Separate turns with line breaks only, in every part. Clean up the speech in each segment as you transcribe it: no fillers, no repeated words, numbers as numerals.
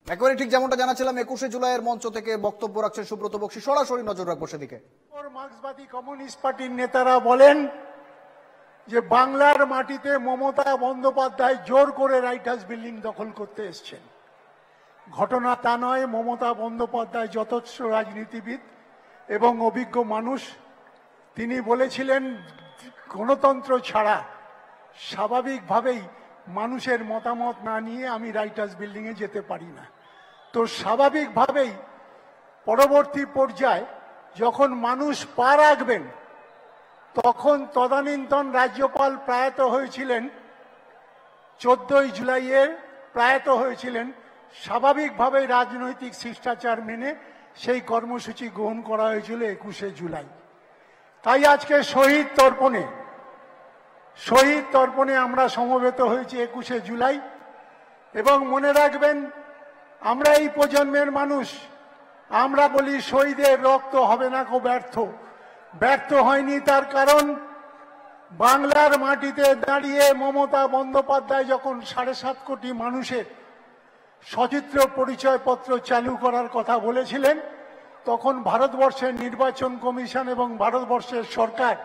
একেবারে ঠিক যেমনটা জানাচ্ছিলাম, 21শে জুলাইয়ের মঞ্চ থেকে বক্তব্য রাখছেন সুব্রত বক্সী। সরাসরি নজর রাখবো সেদিকে।
মার্ক্সবাদী কমিউনিস্ট পার্টির নেতারা বলেন যে বাংলার মাটিতে মমতা বন্দ্যোপাধ্যায় জোর করে রাইট হাউস বিল্ডিং দখল করতে এসছেন। ঘটনা তা নয়। মমতা বন্দ্যোপাধ্যায় যথেষ্ট রাজনীতিবিদ এবং অভিজ্ঞ মানুষ। তিনি বলেছিলেন গণতন্ত্র ছাড়া স্বাভাবিকভাবেই মানুষের মতামত না নিয়ে আমি রাইট হাউস বিল্ডিংয়ে যেতে পারি না। তো স্বাভাবিকভাবেই পরবর্তী পর্যায়ে যখন মানুষ পা রাখবেন, তখন তদানীন্তন রাজ্যপাল প্রয়াত হয়েছিলেন 14ই জুলাইয়ের প্রয়াত হয়েছিলেন। স্বাভাবিকভাবেই রাজনৈতিক শিষ্টাচার মেনে সেই কর্মসূচি গ্রহণ করা হয়েছিল 21শে জুলাই। তাই আজকে শহীদ তর্পণে আমরা সমবেত হয়েছি 21শে জুলাই। এবং মনে রাখবেন, আমরা এই প্রজন্মের মানুষ। আমরা বলি শহীদের রক্ত হবে না কো ব্যর্থ হয়নি। তার কারণ বাংলার মাটিতে দাঁড়িয়ে মমতা বন্দ্যোপাধ্যায় যখন 7.5 কোটি মানুষের সচিত্র পরিচয়পত্র চালু করার কথা বলেছিলেন, তখন ভারতবর্ষের নির্বাচন কমিশন এবং ভারতবর্ষের সরকার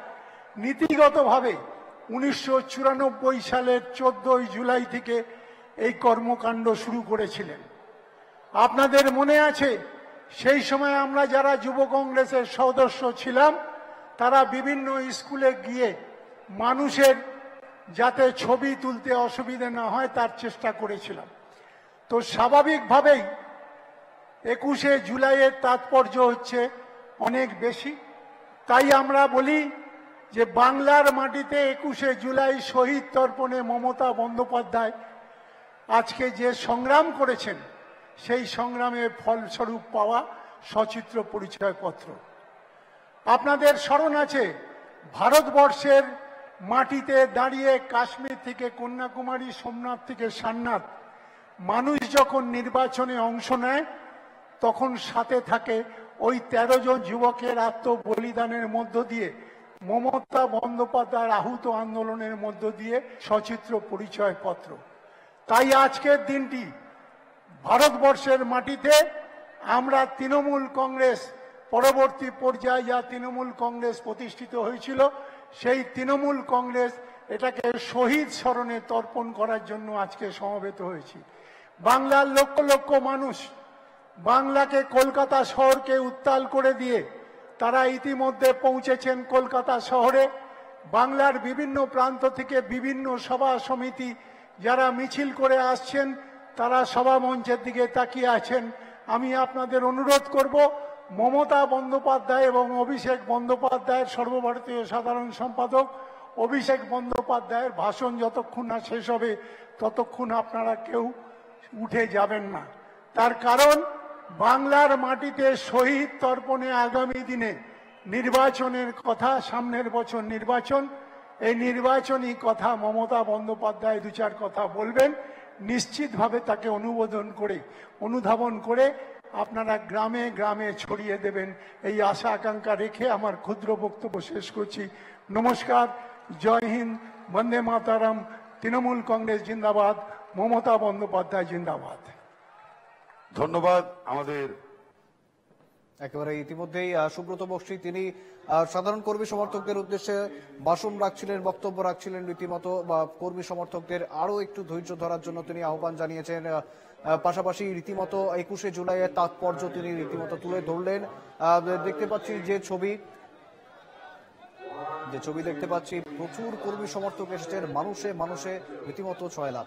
নীতিগতভাবে 1994 সালের 14ই জুলাই থেকে এই কর্মকাণ্ড শুরু করেছিলেন। আপনাদের মনে আছে, সেই সময় আমরা যারা যুব কংগ্রেসের সদস্য ছিলাম, তারা বিভিন্ন স্কুলে গিয়ে মানুষের যাতে ছবি তুলতে অসুবিধা না হয় তার চেষ্টা করেছিলাম। তো স্বাভাবিকভাবেই 21শে জুলাইয়ের তাৎপর্য হচ্ছে অনেক বেশি। তাই আমরা বলি যে বাংলার মাটিতে 21শে জুলাই শহীদ তর্পণে মমতা বন্দ্যোপাধ্যায় আজকে যে সংগ্রাম করেছেন, সেই সংগ্রামের ফলস্বরূপ পাওয়া সচিত্র পরিচয়পত্র। আপনাদের স্মরণ আছে, ভারতবর্ষের মাটিতে দাঁড়িয়ে কাশ্মীর থেকে কন্যাকুমারী, সোমনাথ থেকে সারনাথ মানুষ যখন নির্বাচনে অংশ নেয়, তখন সাথে থাকে ওই 13 জন যুবকের আত্মবলিদানের মধ্য দিয়ে, মমতা বন্দ্যোপাধ্যায়ের আহুত আন্দোলনের মধ্য দিয়ে সচিত্র পরিচয়পত্র। তাই আজকের দিনটি ভারতবর্ষের মাটিতে আমরা তৃণমূল কংগ্রেস, পরবর্তী পর্যায়ে যা তৃণমূল কংগ্রেস প্রতিষ্ঠিত হয়েছিল, সেই তৃণমূল কংগ্রেস এটাকে শহীদ স্মরণে তর্পণ করার জন্য আজকে সমবেত হয়েছি। বাংলার লক্ষ লক্ষ মানুষ বাংলাকে, কলকাতা শহরকে উত্তাল করে দিয়ে তারা ইতিমধ্যে পৌঁছেছেন কলকাতা শহরে। বাংলার বিভিন্ন প্রান্ত থেকে বিভিন্ন সভা সমিতি যারা মিছিল করে আসছেন, তারা সভা মঞ্চের দিকে তাকিয়ে আছেন। আমি আপনাদের অনুরোধ করব, মমতা বন্দ্যোপাধ্যায় এবং অভিষেক বন্দ্যোপাধ্যায়ের, সর্বভারতীয় সাধারণ সম্পাদক অভিষেক বন্দ্যোপাধ্যায়ের ভাষণ যতক্ষণ না শেষ হবে, ততক্ষণ আপনারা কেউ উঠে যাবেন না। তার কারণ বাংলার মাটিতে শহীদ তর্পণে আগামী দিনে নির্বাচনের কথা, সামনের বছর নির্বাচন, এই নির্বাচনী কথা মমতা বন্দ্যোপাধ্যায় 2-4 কথা বলবেন। নিশ্চিতভাবে তাকে অনুধাবন করে আপনারা গ্রামে গ্রামে ছড়িয়ে দেবেন, এই আশা আকাঙ্ক্ষা রেখে আমার ক্ষুদ্র বক্তব্য শেষ করছি। নমস্কার, জয় হিন্দ, বন্দে মাতারাম, তৃণমূল কংগ্রেস জিন্দাবাদ, মমতা বন্দ্যোপাধ্যায় জিন্দাবাদ।
ধন্যবাদ। আমাদের
একেবারে ইতিমধ্যেই সুব্রত বক্সী তিনি সাধারণ কর্মী সমর্থকদের উদ্দেশ্যে ভাষণ রাখছিলেন, বক্তব্য রাখছিলেন। রীতিমতো কর্মী সমর্থকদের আরো একটু ধৈর্য ধরার জন্য তিনি আহ্বান জানিয়েছেন। পাশাপাশি রীতিমতো 21শে জুলাইয়ের তাৎপর্য তিনি রীতিমতো তুলে ধরলেন। দেখতে পাচ্ছি যে ছবি দেখতে পাচ্ছি, প্রচুর কর্মী সমর্থক এসেছেন, মানুষে রীতিমতো ছয়লাভ।